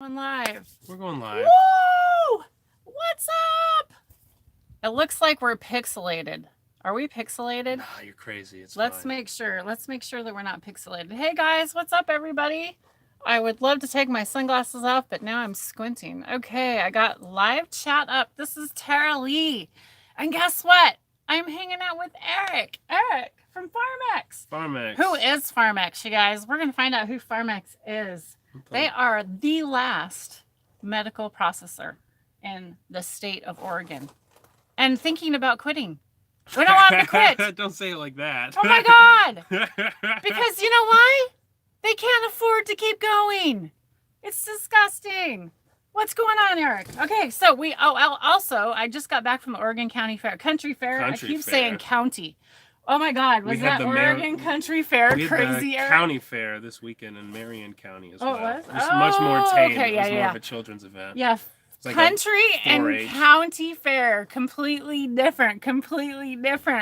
Going live. We're going live. Woo! What's up? It looks like we're pixelated. Are we pixelated? Nah, you're crazy. It's Let's fine. make sure. Let's make sure that we're not pixelated. Hey guys, what's up, everybody? I would love to take my sunglasses off, but now I'm squinting. Okay, I got live chat up. This is Tara Lee. And guess what? I'm hanging out with Eric. Eric from Pharmex. Pharmex. Who is Pharmex, you guys? We're going to find out who Pharmex is. They are the last medical processor in the state of Oregon and thinking about quitting. We don't want them to quit. Don't say it like that. Oh my God. Because you know why? They can't afford to keep going. It's disgusting. What's going on, Eric? Okay, so also, I just got back from the Oregon County Fair. Country Fair. I keep saying county. Oh my God, was that Oregon Country Fair crazy, Eric? County Fair this weekend in Marion County as well. Oh, it was? It was much more tame. Okay, it was more of a children's event. Yeah. Like country and county fair, completely different.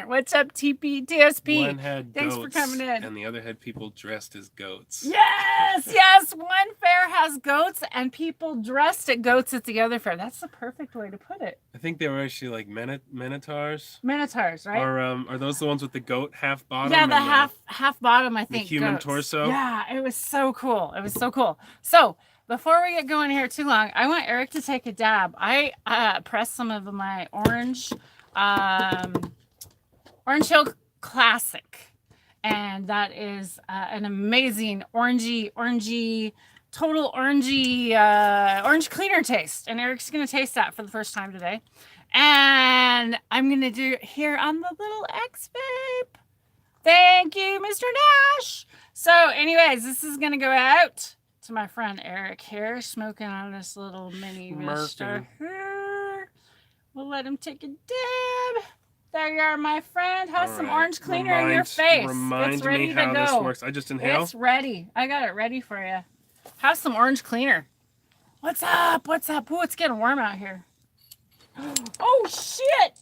What's up, TSP? One had Thanks goats, for coming in. And the other had people dressed as goats. Yes. One fair has goats and people dressed as goats at the other fair. That's the perfect way to put it. I think they were actually like minotaurs. Minotaurs, right? Or are those the ones with the goat half bottom? Yeah, the half bottom, I think. The human goats. torso. Yeah, it was so cool. So before we get going here too long, I want Eric to take a dab. I pressed some of my Orange Hill Classic, and that is an amazing orangey, total orangey, orange cleaner taste. And Eric's gonna taste that for the first time today. And I'm gonna do it here on the little X Vape. Thank you, Mr. Nash. So, anyways, this is gonna go out to my friend Eric here, smoking on this little mini mister here. We'll let him take a dib. There you are, my friend. Have some orange cleaner in your face. Remind me how this works. I just inhale. It's ready. I got it ready for you. Have some orange cleaner. What's up? Ooh, it's getting warm out here. Oh, shit.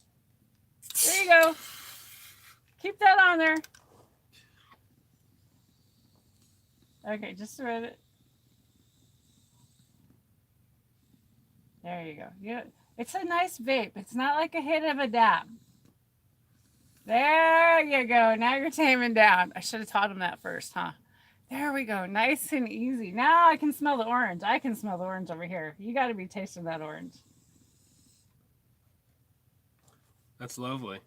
There you go. Keep that on there. Okay, just a minute. There you go. It's a nice vape. It's not like a hit of a dab. There you go. Now you're taming down. I should have taught him that first, huh? There we go. Nice and easy. Now I can smell the orange. I can smell the orange over here. You got to be tasting that orange. That's lovely.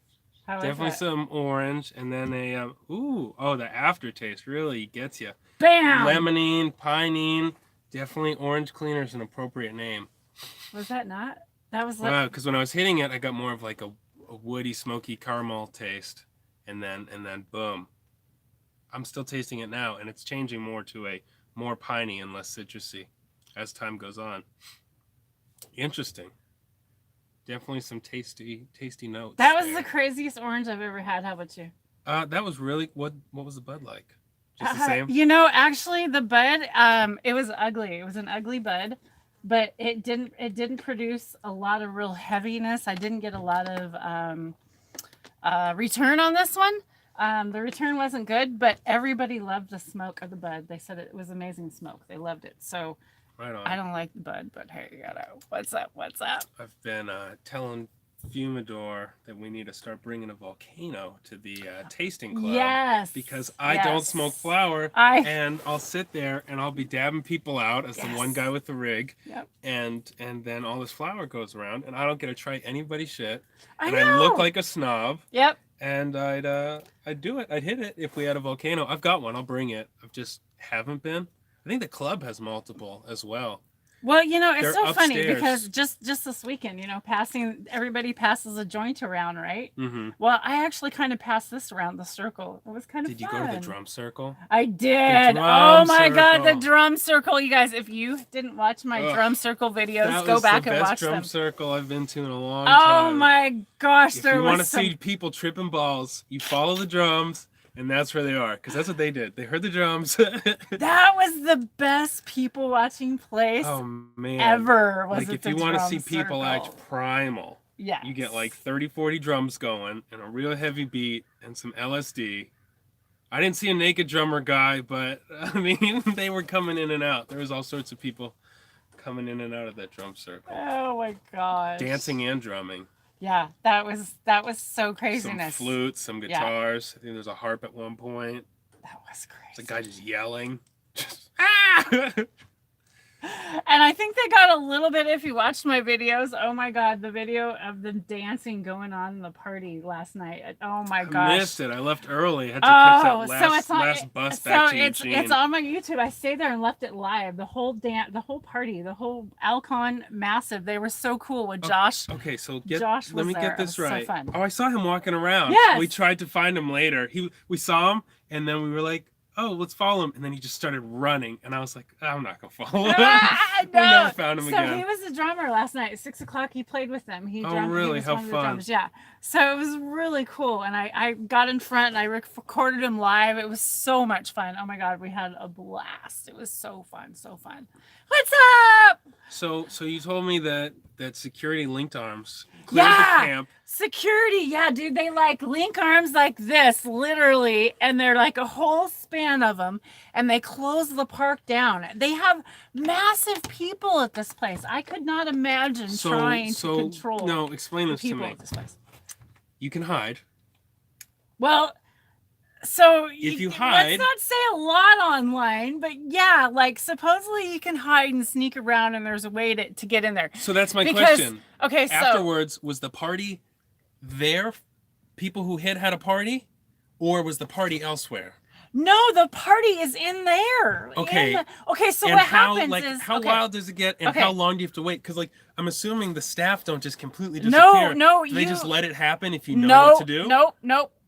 Definitely some orange, and then the aftertaste really gets you. Bam! Lemonine, pinene. Definitely orange cleaner is an appropriate name. Was that not? That was like because when I was hitting it, I got more of like a woody, smoky caramel taste, and then boom. I'm still tasting it now, and it's changing more to a more piney and less citrusy as time goes on. Interesting. Definitely some tasty notes. That was the craziest orange I've ever had. How about you? That was really what was the bud like? Just the same? Actually the bud, it was ugly. It was an ugly bud, but it didn't produce a lot of real heaviness. I didn't get a lot of return on this one. The return wasn't good, but everybody loved the smoke of the bud. They said it was amazing smoke. They loved it. So right on. I don't like the bud, but hey, you gotta. What's up? I've been telling Fumidor that we need to start bringing a volcano to the tasting club. Yes. Because I don't smoke flower, and I'll sit there and I'll be dabbing people out as the one guy with the rig. Yep. And then all this flower goes around, and I don't get to try anybody's shit. I look like a snob. Yep. And I'd do it. I'd hit it if we had a volcano. I've got one. I'll bring it. I just haven't been. I think the club has multiple as well. Well, it's They're so upstairs. Funny because just this weekend, everybody passes a joint around, right? Mm-hmm. Well, I actually kind of passed this around the circle. It was kind of fun. Did you go to the drum circle? I did. Oh my God, the drum circle. You guys, if you didn't watch my drum circle videos, go back and watch them. That was the best drum circle I've been to in a long time. Oh my gosh. If you want to see people tripping balls, you follow the drums. And that's where they are, because that's what they did. They heard the drums. That was the best people watching place ever. Like if you want to see people act primal, you get like 30, 40 drums going and a real heavy beat and some LSD. I didn't see a naked drummer guy, but I mean, they were coming in and out. There was all sorts of people coming in and out of that drum circle. Oh my gosh. Dancing and drumming. Yeah, that was so Some craziness. flutes, some guitars. I think there's a harp at one point. That was crazy. It's a guy just yelling. Ah! And I think they got a little bit, if you watched my videos, oh my God, the video of them dancing going on in the party last night. Oh my gosh. I missed it. I left early. I had to catch that last bus back to Eugene. It's on my YouTube. I stayed there and left it live. The whole party, the whole Alcon massive. They were so cool with Josh. Okay, so Josh let me there. get this right. So fun. Oh, I saw him walking around. Yes. We tried to find him later. We saw him, and then we were like, oh, let's follow him. And then he just started running. And I was like, I'm not going to follow him. No. We never found him again. So he was the drummer last night. At 6 o'clock, he played with them. Really? How fun. Yeah. So it was really cool. And I got in front and I recorded him live. It was so much fun. Oh my God, we had a blast. It was so fun. So fun. What's up? So you told me that security linked arms cleared the camp. Security, yeah, dude, they like link arms like this, literally, and they're like a whole span of them, and they close the park down. They have massive people at this place. I could not imagine trying to control. No, explain this to people me. At this place. You can hide. Well, so if you hide, let's not say a lot online, but yeah, like supposedly you can hide and sneak around, and there's a way to get in there. So that's my question. Okay, so afterwards, was the party there? People who had a party, or was the party elsewhere? No, the party is in there. Okay. Okay, so and what happens is how wild does it get, and how long do you have to wait? Because I'm assuming the staff don't just completely disappear. No, do they just let it happen if you know what to do? Nope.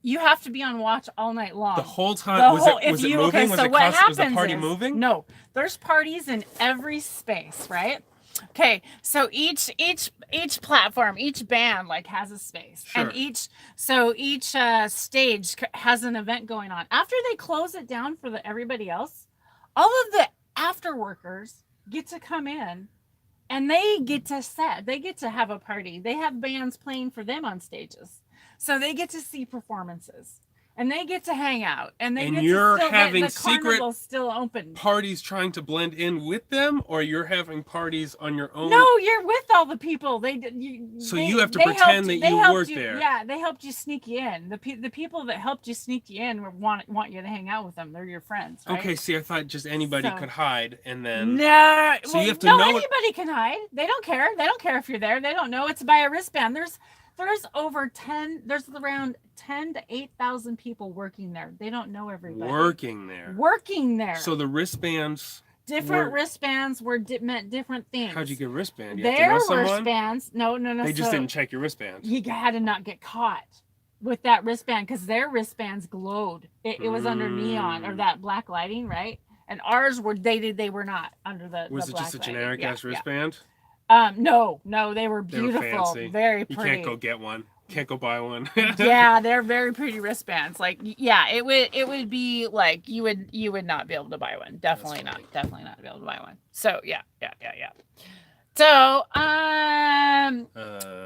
You have to be on watch all night long. The whole time. Was it moving? Okay, was so it what happens was the party is, moving? No, there's parties in every space, right? Okay, so each platform, each band like has a space, sure. And each stage has an event going on. After they close it down for everybody else, all of the after workers get to come in, and they get to have a party. They have bands playing for them on stages, so they get to see performances. And they get to hang out, and you're having the secret still open. Parties trying to blend in with them, or you're having parties on your own? No, you're with all the people. You have to pretend that you work there. Yeah, they helped you sneak you in. The people that helped you sneak you in want you to hang out with them. They're your friends, right? Okay, see, I thought just anybody could hide, and then no. So you have to know. Anybody can hide. They don't care. They don't care if you're there. They don't know. It's by a wristband. There's around 10 to 8,000 people working there. They don't know everybody. Working there. So the wristbands. Wristbands meant different things. How'd you get wristbands? Their wristbands. No. They just didn't check your wristbands. You had to not get caught with that wristband because their wristbands glowed. It was under neon or that black lighting, right? And ours were dated. They were not under the. Was the it black just a lighting. generic ass wristband? No, they were beautiful. They were fancy. Very pretty. You can't go get one. Can't go buy one. Yeah, they're very pretty wristbands. Like, yeah, it would be like you would not be able to buy one. Definitely not be able to buy one. So yeah. So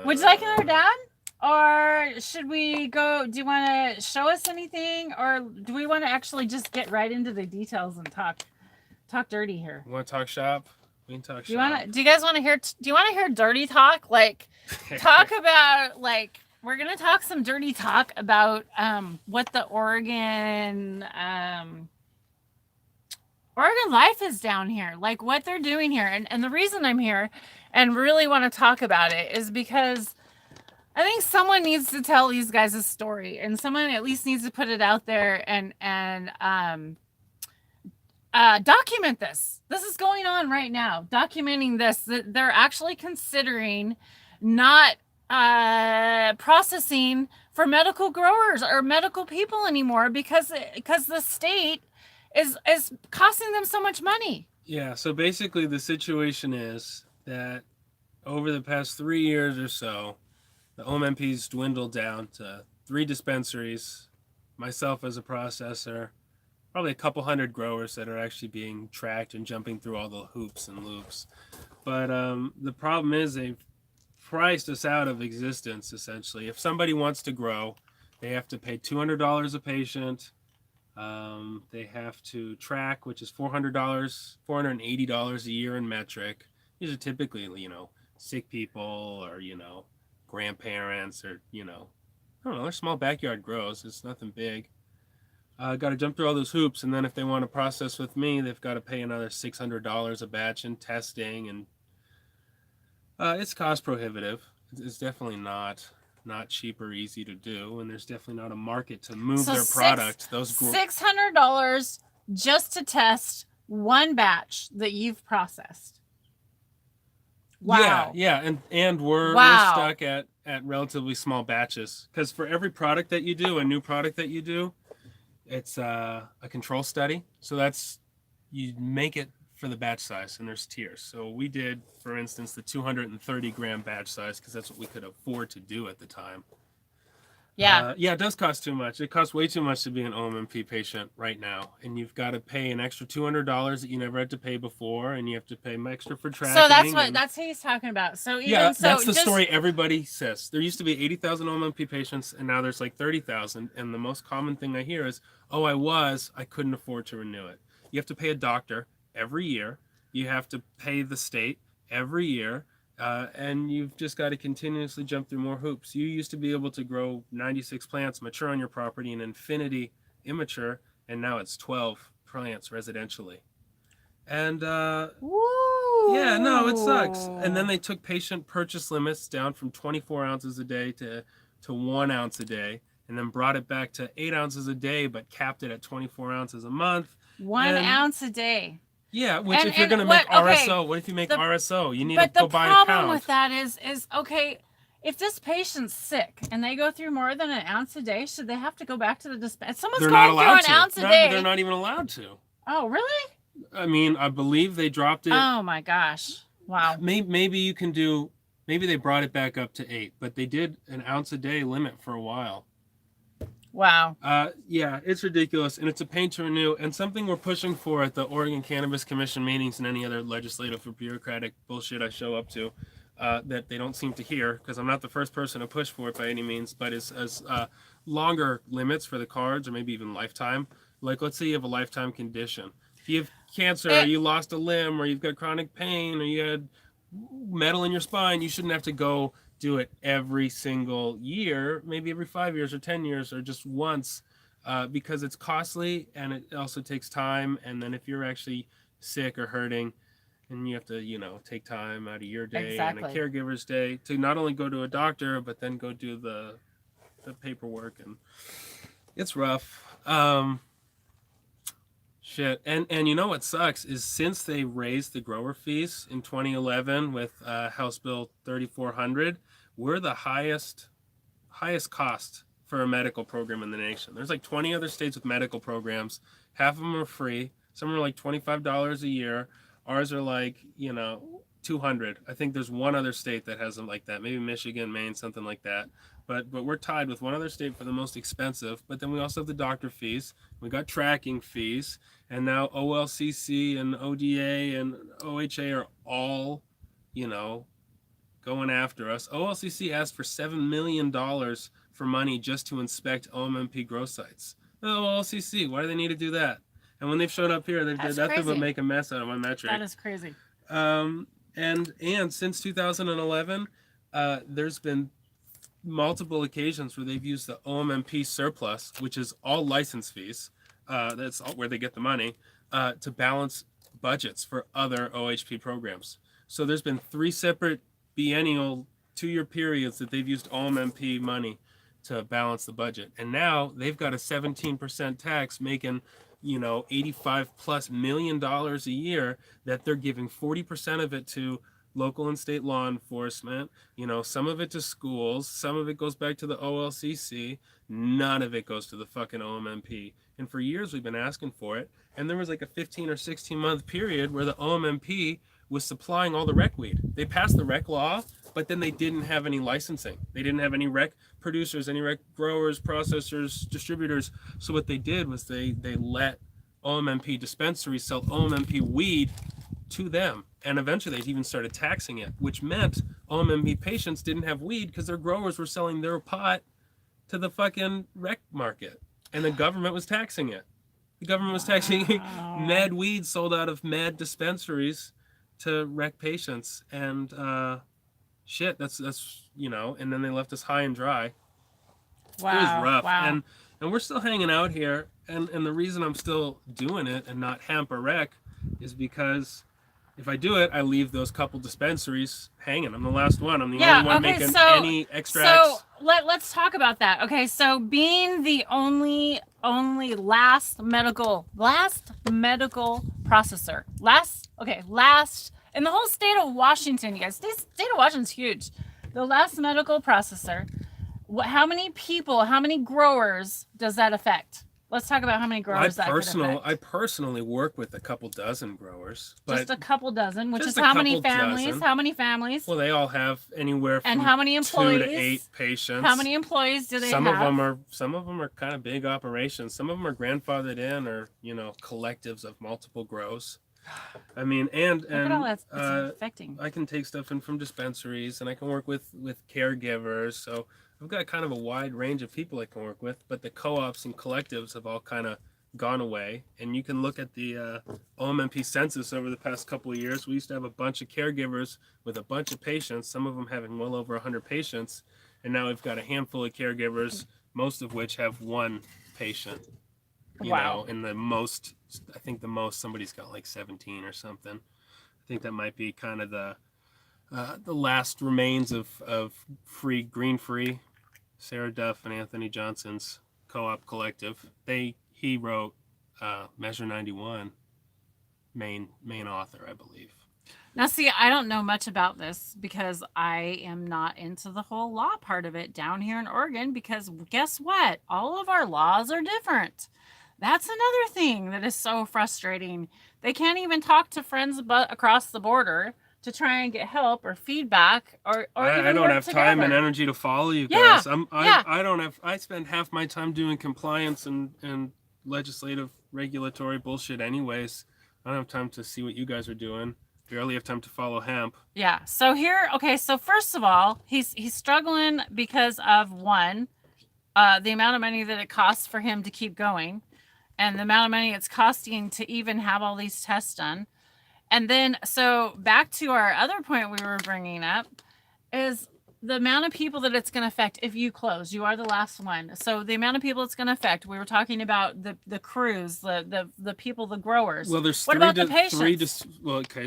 would you like another dad? Or should we go? Do you want to show us anything, or do we want to actually just get right into the details and talk dirty here? You want to talk shop? We can talk shop. Do you guys want to hear? Do you want to hear dirty talk? Like, talk about like. We're going to talk some dirty talk about what the Oregon life is down here, like what they're doing here. And the reason I'm here and really want to talk about it is because I think someone needs to tell these guys a story, and someone at least needs to put it out there and document this. This is going on right now, documenting this. That they're actually considering not processing for medical growers or medical people anymore because the state is costing them so much money. Yeah, so basically the situation is that over the past 3 years or so, the OOMP's dwindled down to 3 dispensaries, myself as a processor, probably a couple hundred growers that are actually being tracked and jumping through all the hoops and loops. But the problem is they've priced us out of existence, essentially. If somebody wants to grow, they have to pay $200 a patient. They have to track, which is $480 a year in metric. These are typically, sick people or, grandparents or, I don't know, they're small backyard grows. It's nothing big. Got to jump through all those hoops, and then if they want to process with me, they've got to pay another $600 a batch in testing, and it's cost prohibitive. It's definitely not cheap or easy to do, and there's definitely not a market to move So their product. $600 just to test one batch that you've processed. Wow. Yeah, and we're stuck at relatively small batches, because for every product that you do, a new product that you do, it's a control study. So you make it for the batch size, and there's tiers. So we did, for instance, the 230 gram batch size because that's what we could afford to do at the time. Yeah. It does cost too much. It costs way too much to be an OMP patient right now, and you've got to pay an extra $200 that you never had to pay before, and you have to pay extra for tracking. So that's what he's talking about. So that's the story everybody says. There used to be 80,000 OMP patients, and now there's like 30,000. And the most common thing I hear is, "Oh, I couldn't afford to renew it." You have to pay a doctor every year. You have to pay the state every year. And you've just got to continuously jump through more hoops. You used to be able to grow 96 plants mature on your property and infinity immature, and now it's 12 plants residentially. And it sucks. And then they took patient purchase limits down from 24 ounces a day to 1 ounce a day, and then brought it back to 8 ounces a day, but capped it at 24 ounces a month. 1 ounce a day. Yeah, which if you're going to make RSO, what if you make RSO? You need to go buy a pound. But the problem with that is, okay, if this patient's sick and they go through more than an ounce a day, should they have to go back to the dispenser? Someone's going through an ounce a day. They're not even allowed to. Oh, really? I mean, I believe they dropped it. Oh, my gosh. Wow. Maybe you can do, maybe they brought it back up to 8, but they did an ounce a day limit for a while. Wow. It's ridiculous, and it's a pain to renew, and something we're pushing for at the Oregon Cannabis Commission meetings and any other legislative or bureaucratic bullshit I show up to that they don't seem to hear, because I'm not the first person to push for it by any means, but is longer limits for the cards, or maybe even lifetime. Like, let's say you have a lifetime condition. If you have cancer, or you lost a limb, or you've got chronic pain, or you had metal in your spine, you shouldn't have to go do it every single year, maybe every 5 years or 10 years or just once, because it's costly and it also takes time. And then if you're actually sick or hurting, and you have to, take time out of your day and a caregiver's day to not only go to a doctor, but then go do the paperwork, and it's rough. Shit. And you know what sucks is, since they raised the grower fees in 2011 with House Bill 3400, we're the highest cost for a medical program in the nation. There's like 20 other states with medical programs. Half of them are free. Some are like $25 a year. Ours are like, $200. I think there's one other state that has them like that. Maybe Michigan, Maine, something like that. But we're tied with one other state for the most expensive. But then we also have the doctor fees. We got tracking fees. And now OLCC and ODA and OHA are all, going after us. OLCC asked for $7 million for money just to inspect OMP grow sites. Oh, OLCC, why do they need to do that? And when they've shown up here, they've done nothing but make a mess out of my metric. That is crazy. And since 2011, there's been multiple occasions where they've used the OMP surplus, which is all license fees, that's where they get the money, to balance budgets for other OHP programs. So there's been 3 separate biennial 2-year periods that they've used OMP money to balance the budget. And now they've got a 17% tax, making, $85+ million a year, that they're giving 40% of it to local and state law enforcement, some of it to schools, some of it goes back to the OLCC, none of it goes to the fucking OMP. And for years we've been asking for it. And there was like a 15 or 16 month period where the OMP was supplying all the rec weed. They passed the rec law, but then they didn't have any licensing. They didn't have any rec producers, any rec growers, processors, distributors. So what they did was they let OMP dispensaries sell OMP weed to them. And eventually they even started taxing it, which meant OMP patients didn't have weed because their growers were selling their pot to the fucking rec market. And the government was taxing it. The government was taxing mad weed sold out of mad dispensaries to wreck patients, and shit, that's and then they left us high and dry. Wow. It was rough. Wow. And we're still hanging out here, and the reason I'm still doing it and not hemp or rec is because if I do it, I leave those couple dispensaries hanging. I'm the last one. I'm the only one making any extracts. So let's talk about that. Okay, so being the only last medical processor, last in the whole state of Washington, you guys. The state of Washington's huge. The last medical processor. How many people, how many growers does that affect? Let's talk about how many growers that could affect. I personally work with a couple dozen growers. Just a couple dozen, which is how many families? Dozen. How many families? Well, they all have anywhere from and how many employees? 2 to 8 patients. How many employees do they have? Some of them are kind of big operations. Some of them are grandfathered in, or collectives of multiple grows. I mean, and look at all that's affecting. I can take stuff in from dispensaries, and I can work with caregivers. So I've got kind of a wide range of people I can work with, but the co-ops and collectives have all kind of gone away. And you can look at the OOMP census over the past couple of years. We used to have a bunch of caregivers with a bunch of patients, some of them having well over 100 patients. And now we've got a handful of caregivers, most of which have one patient. Wow. And I think the most somebody's got like 17 or something. I think that might be kind of the last remains of Green Free, Sarah Duff and Anthony Johnson's co-op collective. He wrote Measure 91, main author, I believe. Now, see, I don't know much about this because I am not into the whole law part of it down here in Oregon, because guess what? All of our laws are different. That's another thing that is so frustrating. They can't even talk to friends across the border to try and get help or feedback or even I don't work have together. time and energy to follow you guys. I spend half my time doing compliance and legislative regulatory bullshit anyways. I don't have time to see what you guys are doing. Barely have time to follow hemp. Yeah. So so first of all, he's struggling because of one, the amount of money that it costs for him to keep going, and the amount of money it's costing to even have all these tests done. And then, so back to our other point we were bringing up is the amount of people that it's going to affect if you close. You are the last one. So the amount of people it's going to affect. We were talking about the crews, the people, the growers. Well, there's what about the patients?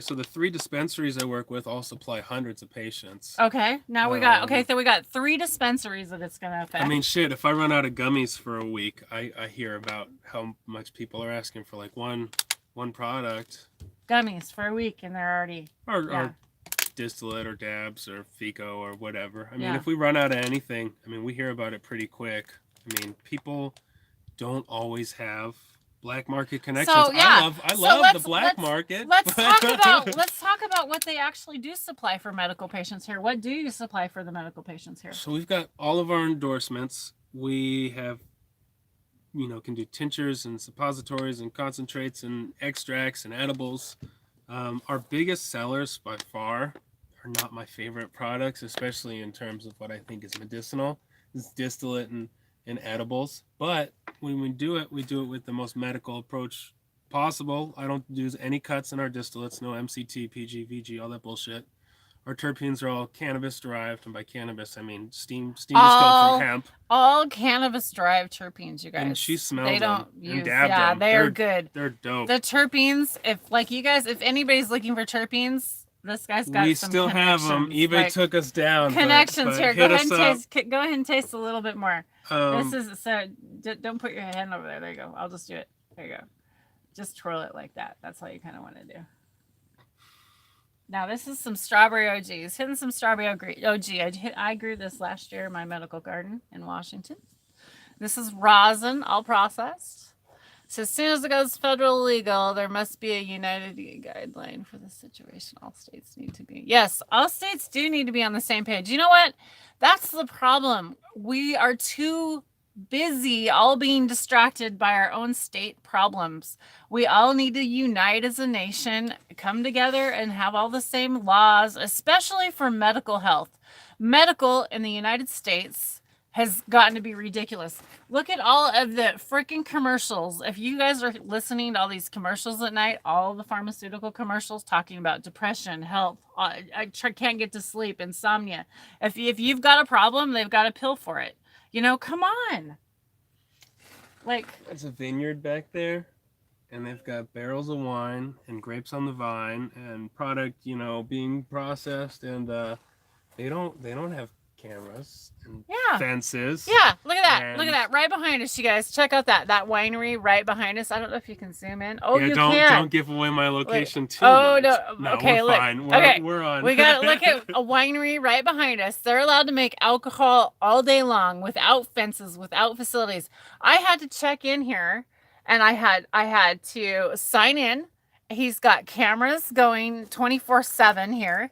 So the 3 dispensaries I work with all supply hundreds of patients. Okay. Now we got 3 dispensaries that it's going to affect. I mean, shit, if I run out of gummies for a week, I hear about how much people are asking for like one product. Gummies for a week, and they're already or distillate or dabs or FICO or whatever. I mean, if we run out of anything, I mean, we hear about it pretty quick. I mean, people don't always have black market connections. So, yeah. I love the black market. Let's talk about what they actually do supply for medical patients here. What do you supply for the medical patients here? So we've got all of our endorsements. We have can do tinctures and suppositories and concentrates and extracts and edibles. Our biggest sellers by far are not my favorite products, especially in terms of what I think is medicinal. It's distillate and edibles. But when we do it with the most medical approach possible. I don't do any cuts in our distillates, no MCT, PG, VG, all that bullshit. Our terpenes are all cannabis derived, and by cannabis I mean steam distilled from hemp. All cannabis derived terpenes, you guys. And she smells them. They don't and use. dabbed Yeah, them. they're good. They're dope. The terpenes, if anybody's looking for terpenes, this guy's got we some still have them. eBay took us down. Connections but here. hit Go ahead us and up. taste. Go ahead and taste a little bit more. Um, This is so. Don't put your hand over there. There you go. I'll just do it. There you go. Just twirl it like that. That's all you kind of want to do. Now this is some strawberry OGs. Hitting some strawberry OG. I grew this last year in my medical garden in Washington. This is rosin, all processed. So as soon as it goes federal legal, there must be a United guideline for this situation. All states need to be. Yes, all states do need to be on the same page. You know what? That's the problem. We are too busy all being distracted by our own state problems. We all need to unite as a nation, come together and have all the same laws, especially for medical health. Medical in the United States has gotten to be ridiculous. Look at all of the freaking commercials. If you guys are listening to all these commercials at night, all the pharmaceutical commercials talking about depression, health, can't get to sleep, insomnia. If you've got a problem, they've got a pill for it. You know, come on. Like, There's a vineyard back there, and they've got barrels of wine and grapes on the vine and product, you know, being processed, and they don't have cameras and yeah. fences. Yeah, look at that. And Look at that. Right behind us, you guys. Check out that winery right behind us. I don't know if you can zoom in. Oh, yeah, you don't can. give away my location too Oh, much. no. No, Okay, we're look. fine. Okay. We're on. We got to look at a winery right behind us. They're allowed to make alcohol all day long without fences, without facilities. I had to check in here, and I had to sign in. He's got cameras going 24/7 here.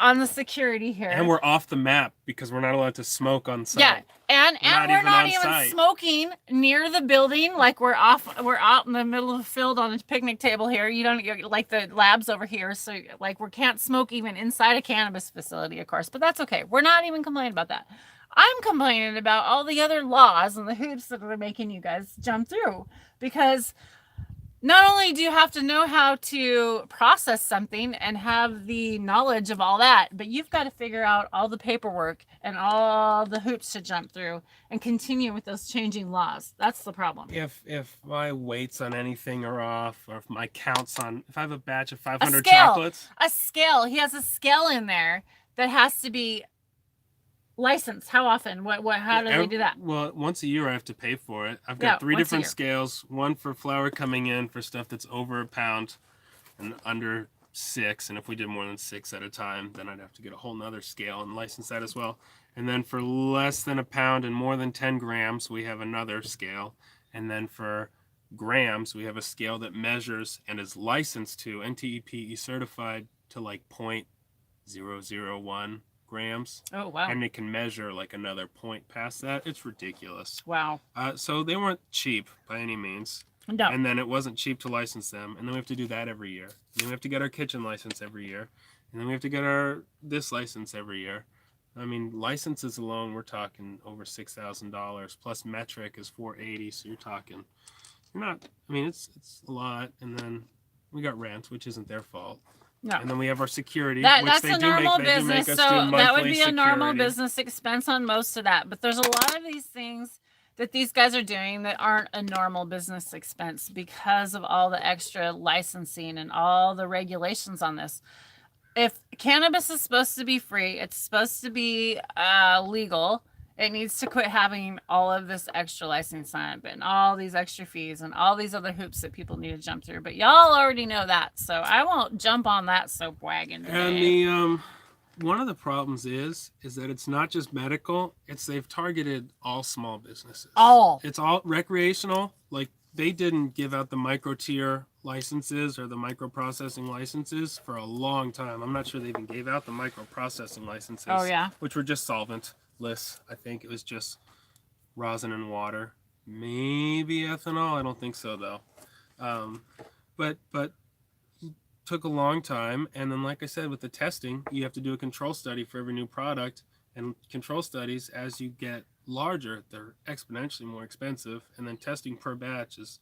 On the security here. And we're off the map because we're not allowed to smoke on site. Yeah, and we're not even site. smoking near the building. Like we're out in the middle of the field on a picnic table here. You don't like the labs over here, so like we can't smoke even inside a cannabis facility, of course. But that's okay. We're not even complaining about that. I'm complaining about all the other laws and the hoops that are making you guys jump through, because not only do you have to know how to process something and have the knowledge of all that, but you've got to figure out all the paperwork and all the hoops to jump through and continue with those changing laws. That's the problem. If my weights on anything are off, or if my counts on, if I have a batch of 500 scale. chocolates. A scale. He has a scale in there that has to be licensed. How often? How do they do that? Well, once a year I have to pay for it. I've got 3 different scales. One for flour coming in for stuff that's over a pound and under 6. And if we did more than 6 at a time, then I'd have to get a whole nother scale and license that as well. And then for less than a pound and more than 10 grams, we have another scale. And then for grams, we have a scale that measures and is licensed to NTEPE certified to like 0.001 grams. Oh, wow. And it can measure like another point past that. It's ridiculous. Wow. So they weren't cheap by any means. No. And then it wasn't cheap to license them. And then we have to do that every year. And then we have to get our kitchen license every year. And then we have to get this license every year. I mean, licenses alone, we're talking over $6,000. Plus metric is $480. So you're talking, it's a lot. And then we got rent, which isn't their fault. No. And then we have our security. That's a normal business, so that would be a normal business expense on most of that. But there's a lot of these things that these guys are doing that aren't a normal business expense because of all the extra licensing and all the regulations on this. If cannabis is supposed to be free, it's supposed to be legal. It needs to quit having all of this extra license on it and all these extra fees and all these other hoops that people need to jump through. But y'all already know that, so I won't jump on that soap wagon today. And one of the problems is that it's not just medical. They've targeted all small businesses. It's all recreational. Like they didn't give out the micro tier licenses or the micro processing licenses for a long time. I'm not sure they even gave out the micro processing licenses. Oh yeah, which were just solvent. I think it was just rosin and water, maybe ethanol. I don't think so though. But took a long time. And then, like I said, with the testing, you have to do a control study for every new product. And control studies, as you get larger, they're exponentially more expensive. And then testing per batch is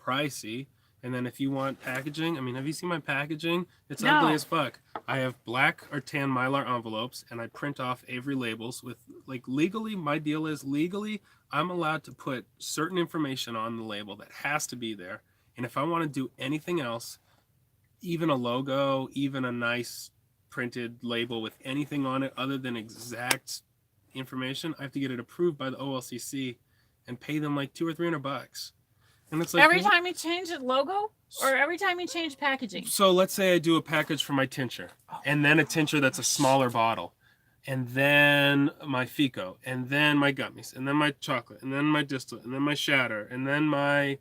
pricey. And then if you want packaging, have you seen my packaging? It's ugly as fuck. I have black or tan Mylar envelopes, and I print off Avery labels with, like, legally, my deal is legally, I'm allowed to put certain information on the label that has to be there. And if I want to do anything else, even a logo, even a nice printed label with anything on it other than exact information, I have to get it approved by the OLCC and pay them like $200 or $300. And it's like every time you change a logo or every time you change packaging. So let's say I do a package for my tincture and then a tincture that's a smaller bottle and then my Fico and then my gummies and then my chocolate and then my distillate and then my shatter and then my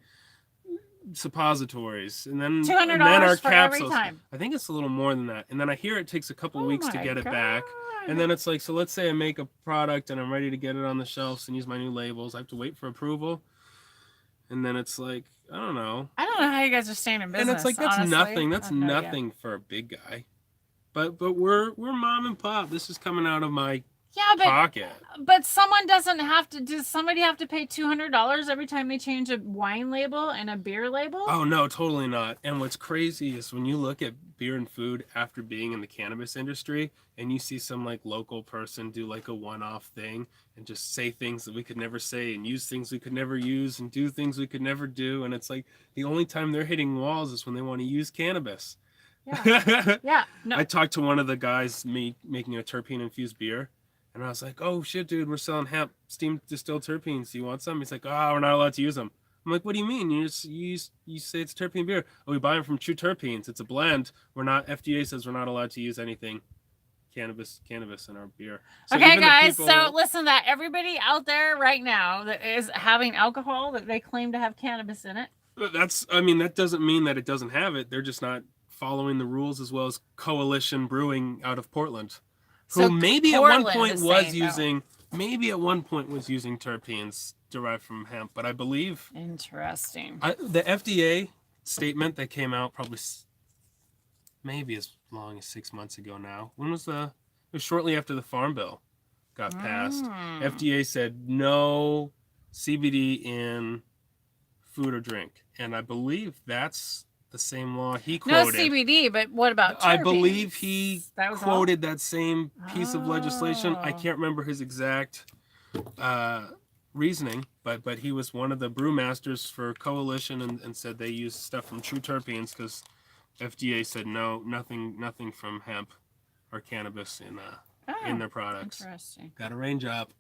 suppositories and then our for capsules. Every time. I think it's a little more than that. And then I hear it takes a couple weeks to get it back. And then it's like, so let's say I make a product and I'm ready to get it on the shelves and use my new labels. I have to wait for approval. And then it's like, I don't know how you guys are staying in business. And it's like, that's honestly. nothing. That's nothing for a big guy. But we're mom and pop. This is coming out of my Yeah, pocket. but someone doesn't have to. Does somebody have to pay $200 every time they change a wine label and a beer label? Oh no, totally not. And what's crazy is when you look at beer and food after being in the cannabis industry, and you see some like local person do like a one-off thing and just say things that we could never say and use things we could never use and do things we could never do, and it's like the only time they're hitting walls is when they want to use cannabis. Yeah. Yeah. No. I talked to one of the guys making a terpene infused beer, and I was like, "Oh shit, dude, we're selling hemp steamed distilled terpenes. Do you want some?" He's like, "Oh, we're not allowed to use them." I'm like, "What do you mean? You say it's terpene beer? Oh, we buy them from True Terpenes. It's a blend. We're not. FDA says we're not allowed to use anything cannabis in our beer." So okay, even the guys. people- So listen, to that everybody out there right now that is having alcohol that they claim to have cannabis in it. that doesn't mean that it doesn't have it. They're just not following the rules, as well as Coalition Brewing out of Portland, who So maybe Portland at one point is was saying, using terpenes derived from hemp, but I believe Interesting. the FDA statement that came out probably maybe as long as 6 months ago now. When was it was shortly after the Farm Bill got passed. FDA said no CBD in food or drink, and I believe that's the same law he No quoted. CBD, but what about terpenes? I believe he That was quoted that same piece of legislation. I Oh. can't remember his exact reasoning, but he was one of the brewmasters for Coalition and said they use stuff from True Terpenes because FDA said no, nothing from hemp or cannabis in their products. Interesting. Got to range up.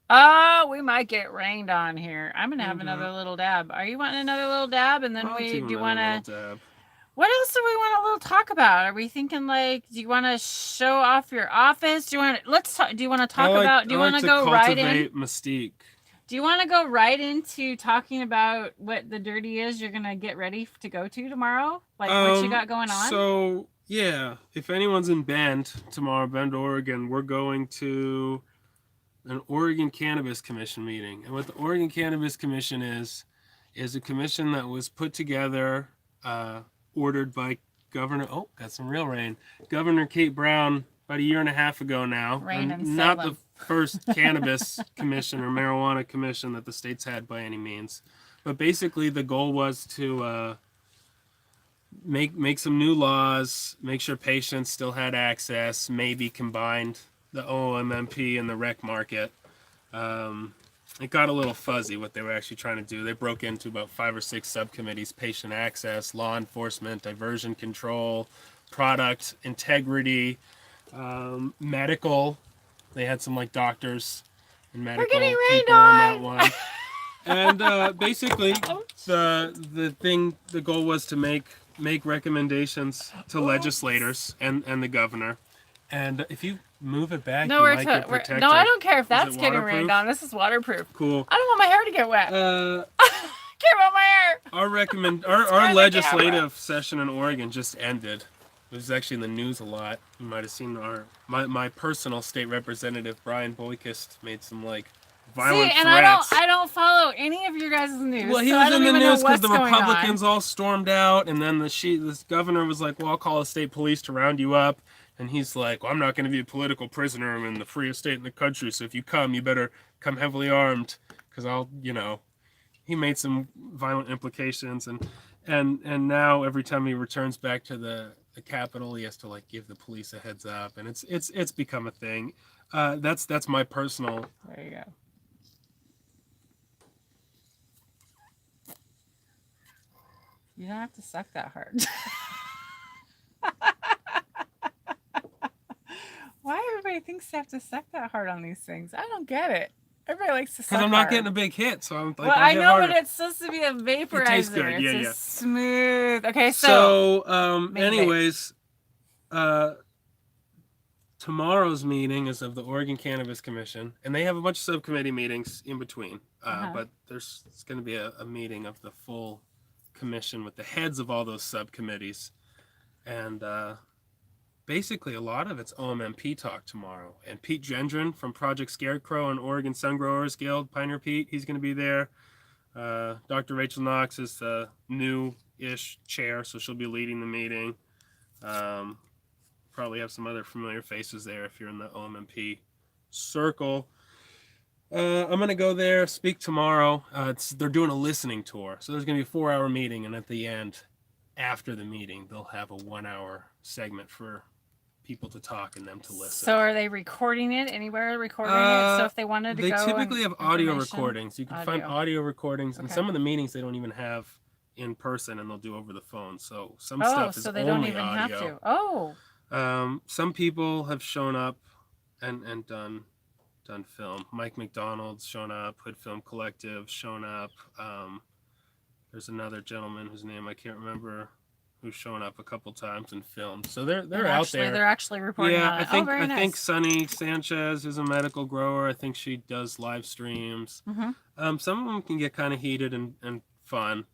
Oh, we might get rained on here. I'm gonna have another little dab. Are you wanting another little dab? And then I'll do you another want little to? dab. What else do we want to little talk about? Are we thinking like, do you want to show off your office? Do you want to let's talk? Do you want to talk about? Do you want to go right in? Mystique. Do you want to go right into talking about what the dirty is you're gonna get ready to go to tomorrow? Like what you got going on? So yeah, if anyone's in Bend tomorrow, Bend, Oregon, we're going to an Oregon Cannabis Commission meeting. And what the Oregon Cannabis Commission is a commission that was put together, ordered by got some real rain. Governor Kate Brown about a year and a half ago now. Rain in not Salem. the first cannabis commission or marijuana commission that the state's had by any means. But basically the goal was to make some new laws, make sure patients still had access, maybe combined the OOMP and the rec market. It got a little fuzzy what they were actually trying to do. They broke into about 5 or 6 subcommittees: patient access, law enforcement, diversion control, product integrity, medical. They had some like doctors and medical We're getting rained people on that on. one. And basically the goal was to make recommendations to legislators and the governor. And if you move it back, No, you might get protected. no, I don't care if Is that's it getting waterproof? rained on. This is waterproof. Cool. I don't want my hair to get wet. Care about my hair. Our legislative session in Oregon just ended. It was actually in the news a lot. You might have seen my personal state representative Brian Boykist made some like violent See, and threats. I don't follow any of your guys' news. Well, he so was I don't in the even know news because what's the going on. Republicans all stormed out, and then this governor was like, "Well, I'll call the state police to round you up." And he's like, "Well, I'm not going to be a political prisoner. I'm in the freest state in the country. So if you come, you better come heavily armed, because I'll, He made some violent implications, and now every time he returns back to the Capitol, he has to like give the police a heads up, and it's become a thing. That's my personal. There you go. You don't have to suck that hard. Why everybody thinks they have to suck that hard on these things? I don't get it. Everybody likes to suck Because I'm not hard. getting a big hit, so I'm like. Well, I'll I hit know, harder. but it's supposed to be a vaporizer. It tastes good. Yeah, it's yeah. Smooth. Okay, so Anyways, tomorrow's meeting is of the Oregon Cannabis Commission, and they have a bunch of subcommittee meetings in between. But it's going to be a meeting of the full commission with the heads of all those subcommittees, and basically a lot of it's OMP talk tomorrow. And Pete Gendron from Project Scarecrow and Oregon Sun Growers Guild, Pioneer Pete, he's going to be there. Dr. Rachel Knox is the new-ish chair, so she'll be leading the meeting. Probably have some other familiar faces there if you're in the OMP Circle. I'm gonna go there, speak tomorrow. They're doing a listening tour, so there's gonna be a 4-hour meeting, and at the end, after the meeting, they'll have a 1-hour segment for people to talk and them to listen. So are they recording it anywhere? Recording it? So if they wanted to they go, typically have audio information? recordings. You can find audio recordings, and Okay. some of the meetings they don't even have in person, and they'll do over the phone. So some Oh, stuff is so they only don't even audio. have to. Oh, Some people have shown up and done film. Mike McDonald's shown up. Hood Film Collective shown up. There's another gentleman whose name I can't remember, who's shown up a couple times and filmed. So they're out there. They're actually reporting on it. I think Sunny Sanchez is a medical grower. I think she does live streams. Mm-hmm. Some of them can get kind of heated and fun.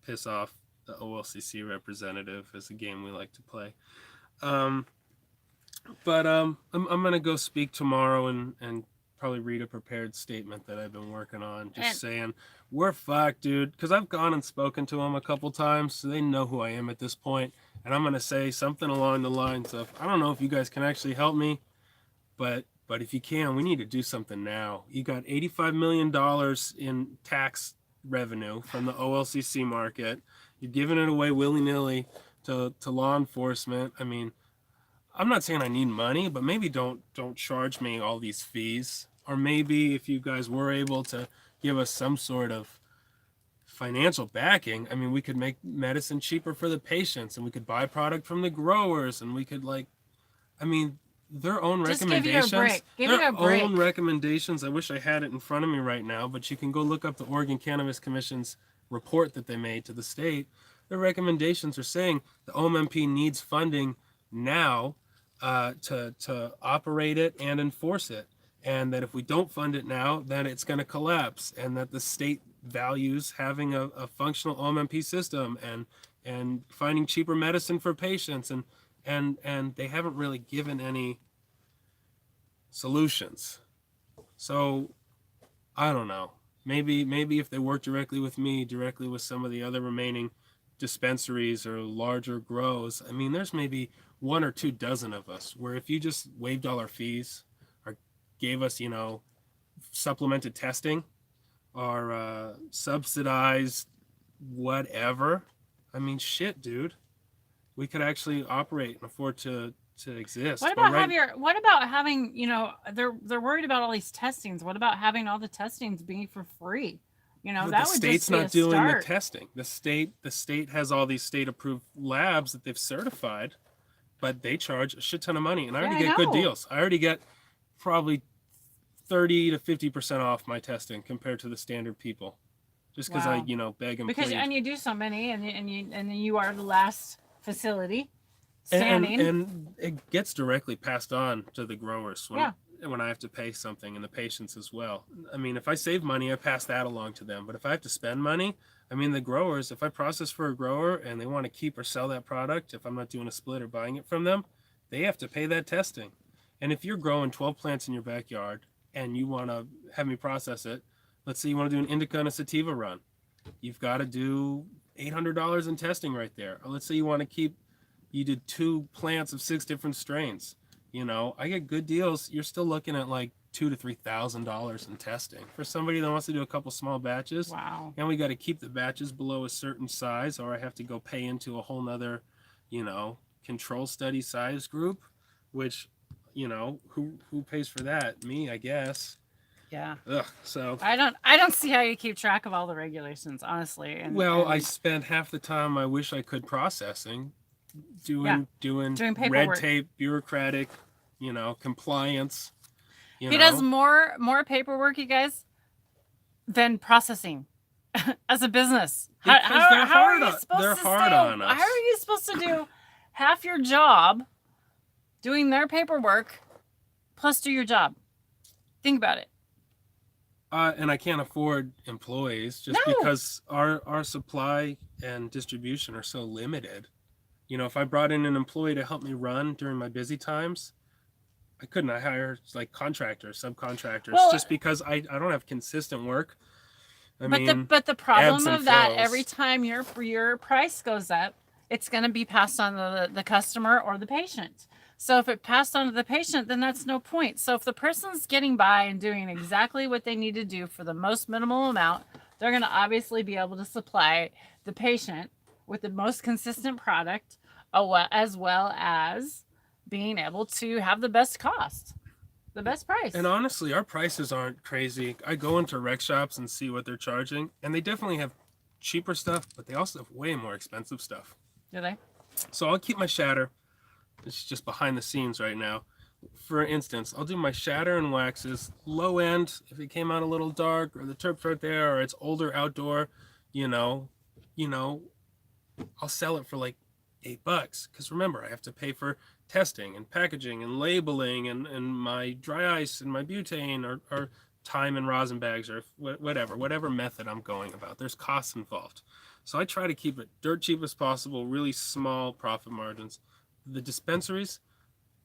Piss off the OLCC representative is a game we like to play. But I'm gonna go speak tomorrow and probably read a prepared statement that I've been working on, just saying we're fucked, dude. Because I've gone and spoken to them a couple times, so they know who I am at this point. And I'm gonna say something along the lines of, I don't know if you guys can actually help me, but if you can, we need to do something now. You got $85 million in tax revenue from the OLCC market. You're giving it away willy-nilly to law enforcement. I mean, I'm not saying I need money, but maybe don't charge me all these fees. Or maybe if you guys were able to give us some sort of financial backing, I mean, we could make medicine cheaper for the patients, and we could buy product from the growers, and we could their own Just recommendations. Give you a break. Own recommendations. I wish I had it in front of me right now, but you can go look up the Oregon Cannabis Commission's report that they made to the state. Their recommendations are saying the OMP needs funding now to operate it and enforce it, and that if we don't fund it now, then it's going to collapse, and that the state values having a functional OMP system and finding cheaper medicine for patients, and they haven't really given any solutions. So I don't know. Maybe if they work directly with me, directly with some of the other remaining dispensaries or larger grows, I mean, there's maybe 1 or 2 dozen of us where if you just waived all our fees or gave us, supplemented testing or subsidized whatever, I mean, shit, dude, we could actually operate and afford to exist. What about having, they're worried about all these testings. What about having all the testings being for free? That would just be a start. The state's not doing the testing. The state has all these state approved labs that they've certified, but they charge a shit ton of money, and I already get good deals. I already get probably 30 to 50% off my testing compared to the standard people, just because I beg and plead. And you do so many, and you are the last facility standing, and it gets directly passed on to the growers when I have to pay something, and the patients as well. I mean, if I save money, I pass that along to them. But if I have to spend money, I mean, the growers, if I process for a grower and they want to keep or sell that product, if I'm not doing a split or buying it from them, they have to pay that testing. And if you're growing 12 plants in your backyard and you want to have me process it, let's say you want to do an indica and a sativa run, you've got to do $800 in testing right there. Or let's say you did 2 plants of 6 different strains. I get good deals. You're still looking at like $2,000 to $3,000 in testing for somebody that wants to do a couple small batches. Wow. And we got to keep the batches below a certain size, or I have to go pay into a whole nother, control study size group, which, who pays for that? Me, I guess. Yeah. Ugh, so I don't see how you keep track of all the regulations, honestly. I spend half the time I wish I could processing, doing red tape, bureaucratic, compliance. He does more paperwork, you guys, than processing as a business. How are you supposed to do half your job doing their paperwork plus do your job? Think about it. And I can't afford employees just because our supply and distribution are so limited. If I brought in an employee to help me run during my busy times, I couldn't. I hire like contractors, subcontractors, just because I don't have consistent work. But the problem of that, every time your price goes up, it's going to be passed on to the customer or the patient. So if it passed on to the patient, then that's no point. So if the person's getting by and doing exactly what they need to do for the most minimal amount, they're going to obviously be able to supply the patient with the most consistent product, as well as being able to have the best cost, the best price. And honestly, our prices aren't crazy. I go into rec shops and see what they're charging, and they definitely have cheaper stuff, but they also have way more expensive stuff. Do they? So I'll keep my shatter. It's just behind the scenes right now. For instance, I'll do my shatter and waxes low end. If it came out a little dark, or the terp's right there, or it's older outdoor, you know, I'll sell it for like $8. Because remember, I have to pay for testing and packaging and labeling and my dry ice and my butane or time and rosin bags or whatever method I'm going about. There's costs involved. So I try to keep it dirt cheap as possible, really small profit margins. The dispensaries,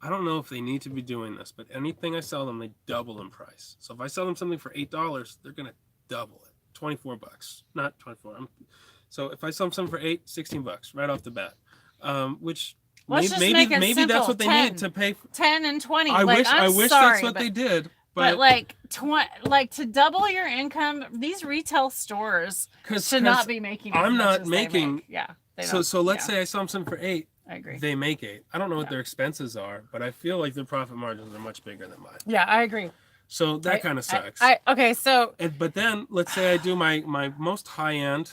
I don't know if they need to be doing this, but anything I sell them, they double in price. So if I sell them something for $8, they're going to double it. $24, not 24. So if I sell them something for $16 right off the bat, which maybe that's what they 10, need to pay. 10 and 20. I wish that's what they did. But like to double your income, these retail stores should not be making. I'm not making. Yeah. So let's say I sell them something for $8. I agree. They make $8. I don't know what their expenses are, but I feel like their profit margins are much bigger than mine. Yeah, I agree. So that kind of sucks. Okay, so. But then let's say I do my most high end.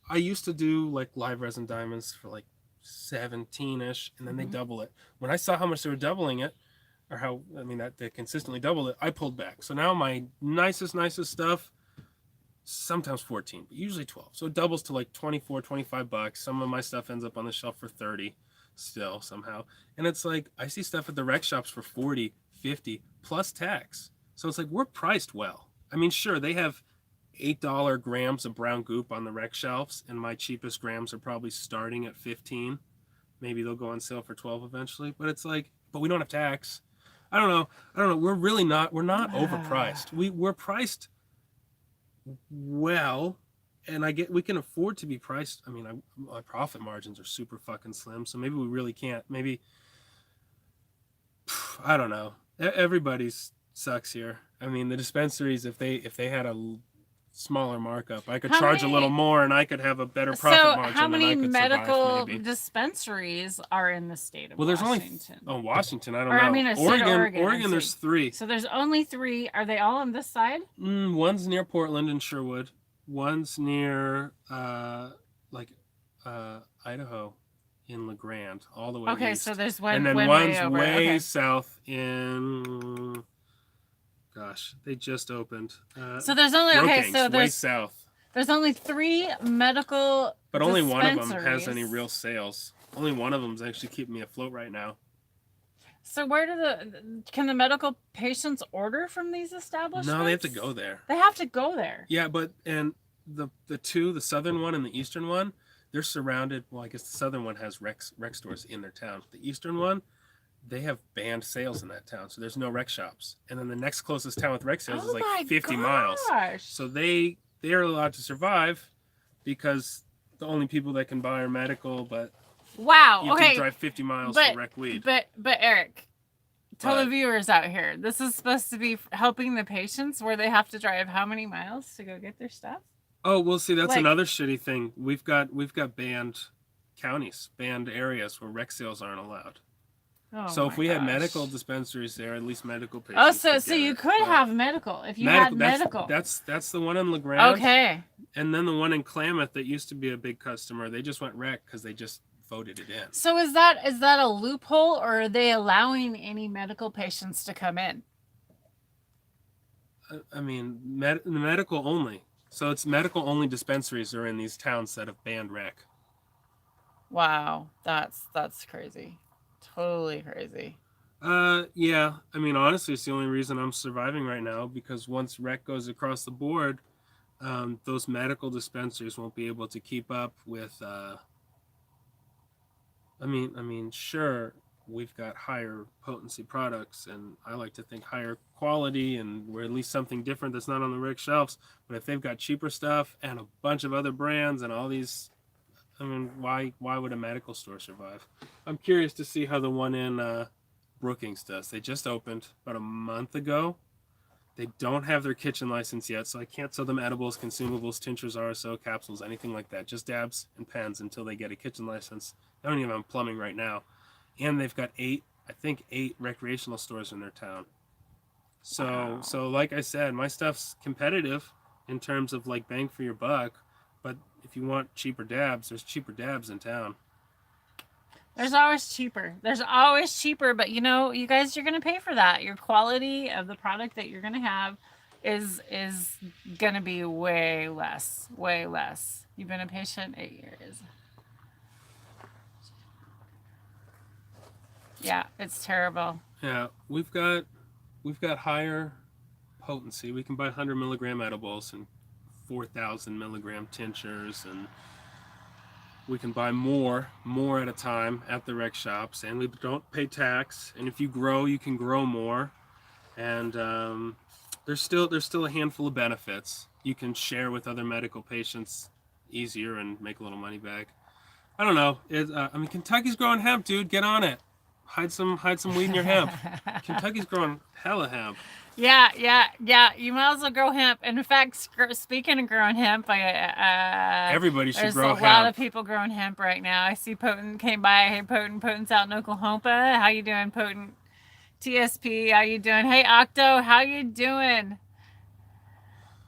I used to do like live resin diamonds for like 17-ish, and then they double it. When I saw how much they were doubling it, or that they consistently doubled it, I pulled back. So now my nicest stuff, sometimes 14, but usually 12. So it doubles to like 24, $25. Some of my stuff ends up on the shelf for 30 still somehow. And it's like, I see stuff at the rec shops for 40, 50 plus tax. So it's like, we're priced well. I mean, sure, they have $8 grams of brown goop on the rec shelves, and my cheapest grams are probably starting at 15. Maybe they'll go on sale for 12 eventually, but it's like, but we don't have tax. I don't know. We're not overpriced. We're priced well, and we can afford to be priced. I mean, my profit margins are super fucking slim, so maybe we really can't. Maybe, I don't know. Everybody's sucks here. I mean, the dispensaries, if they had a smaller markup, I could charge a little more, and I could have a better profit margin. So how many medical survive, dispensaries are in the state of there's Washington? Washington, I don't know. I mean, Oregon, there's 3. So there's only 3. Are they all on this side? One's near Portland and Sherwood. One's near Idaho in LeGrand, all the way east. Okay, so there's one. And then one's way south in. Gosh, they just opened. So there's only there's way south. There's only 3 medical. But only one of them has any real sales. Only one of them's actually keeping me afloat right now. So where can the medical patients order from these establishments? No, they have to go there. They have to go there. Yeah, and the two, the southern one and the eastern one, they're surrounded. Well, I guess the southern one has rec stores in their town. The eastern one, they have banned sales in that town, so there's no rec shops. And then the next closest town with rec sales is like 50 miles. So they are allowed to survive because the only people that can buy are medical, but wow, you have to drive 50 miles to rec weed. But Eric, tell the viewers out here, this is supposed to be helping the patients where they have to drive how many miles to go get their stuff? Oh, well, see, that's another shitty thing. We've got banned counties, banned areas where rec sales aren't allowed. Oh, so if we had medical dispensaries there, at least medical patients. Oh, so you could have medical if you had medical. That's the one in LeGrand. Okay. And then the one in Klamath that used to be a big customer, they just went rec because they just voted it in. So is that a loophole, or are they allowing any medical patients to come in? I mean, medical only. So it's medical only dispensaries are in these towns that have banned rec. Wow, that's crazy. Totally crazy. Yeah. I mean, honestly, it's the only reason I'm surviving right now, because once rec goes across the board, those medical dispensaries won't be able to keep up with. I mean, sure, we've got higher potency products, and I like to think higher quality, and we're at least something different that's not on the rec shelves. But if they've got cheaper stuff and a bunch of other brands and all these I mean, why would a medical store survive? I'm curious to see how the one in Brookings does. They just opened about a month ago. They don't have their kitchen license yet, so I can't sell them edibles, consumables, tinctures, RSO, capsules, anything like that. Just dabs and pens until they get a kitchen license. They don't even have plumbing right now. And they've got eight recreational stores in their town. So, Wow. so like I said, my stuff's competitive in terms of like bang for your buck. But if you want cheaper dabs, there's cheaper dabs in town. There's always cheaper. There's always cheaper, but you know, you guys, you're gonna pay for that. Your quality of the product that you're gonna have is gonna be way less. Way less. You've been a patient 8 years. Yeah, it's terrible. Yeah, we've got higher potency. We can buy 100 milligram edibles and 4,000 milligram tinctures, and we can buy more at a time at the rec shops, and we don't pay tax. And if you grow, you can grow more. And there's still a handful of benefits. You can share with other medical patients easier and make a little money back. I don't know. I mean, Kentucky's growing hemp, dude. Get on it. Hide some weed in your hemp. Kentucky's growing hella hemp. Yeah. You might as well grow hemp. And in fact, speaking of growing hemp, Everybody should there's grow a hemp. lot of people growing hemp right now. I see Potent came by. Hey, Potent's out in Oklahoma. How you doing, Potent? TSP, how you doing? Hey, Octo, how you doing?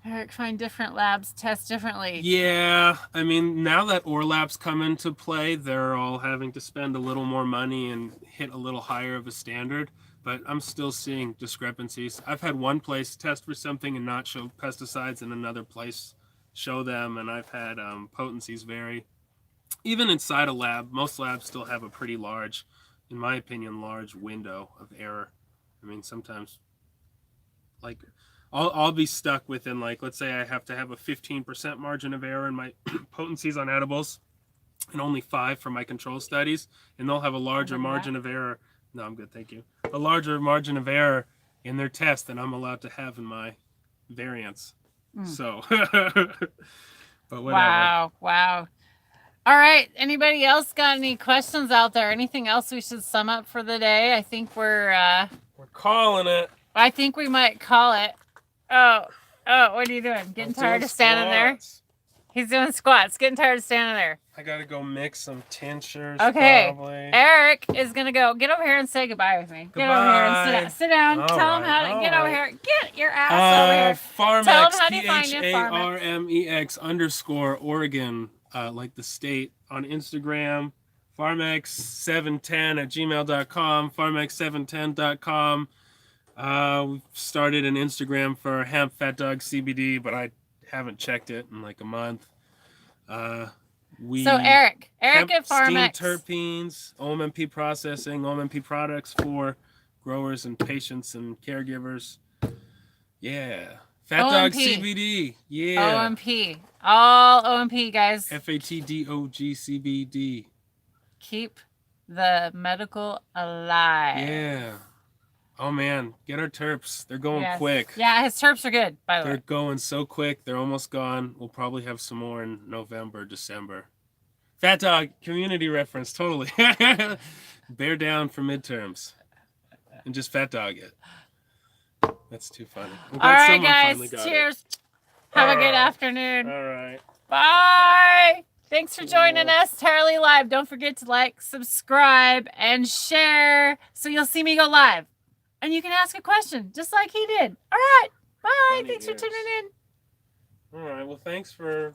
Eric, find different labs, test differently. Yeah, I mean, now that ORLABs come into play, they're all having to spend a little more money and hit a little higher of a standard. But I'm still seeing discrepancies. I've had one place test for something and not show pesticides, and another place show them, and I've had potencies vary. Even inside a lab, most labs still have a pretty large, in my opinion, large window of error. I mean, sometimes, like, I'll be stuck within, like, let's say I have to have a 15% margin of error in my potencies on edibles, and only 5 for my control studies, and they'll have a larger margin of error. No, I'm good, thank you. A larger margin of error in their test than I'm allowed to have in my variants. So, but whatever. Wow. All right. Anybody else got any questions out there? Anything else we should sum up for the day? I think we're calling it. I think we might call it. Oh, what are you doing? Getting tired of standing there? He's doing squats. Getting tired of standing there. I gotta go mix some tinctures. Okay. Probably. Eric is gonna go. Get over here and say goodbye with me. Get over here and sit down. Tell him how to get over here. Get your ass over here. Pharmex, Tell him how to find you, Pharmex _Oregon, like the state, on Instagram. Pharmex710@gmail.com. Pharmex710.com. We've started an Instagram for hemp fat dog CBD, but I haven't checked it in like a month. So Eric at Pharmex. Steamed terpenes, OOMP processing, OOMP products for growers and patients and caregivers. Yeah. Fat dog CBD. Yeah. OOMP. All OOMP, guys. FATDOG CBD. Keep the medical alive. Yeah. Oh man, get our terps. They're going quick. Yeah, his terps are good, by the way. They're going so quick. They're almost gone. We'll probably have some more in November, December. Fat dog, community reference, totally. Bear down for midterms. And just fat dog it. That's too funny. All right, guys. Cheers. Have a good afternoon. All right. Bye. Thanks for joining us, Entirely Live. Don't forget to like, subscribe, and share so you'll see me go live. And you can ask a question just like he did. All right. Bye. Thanks for tuning in. All right. Well, thanks for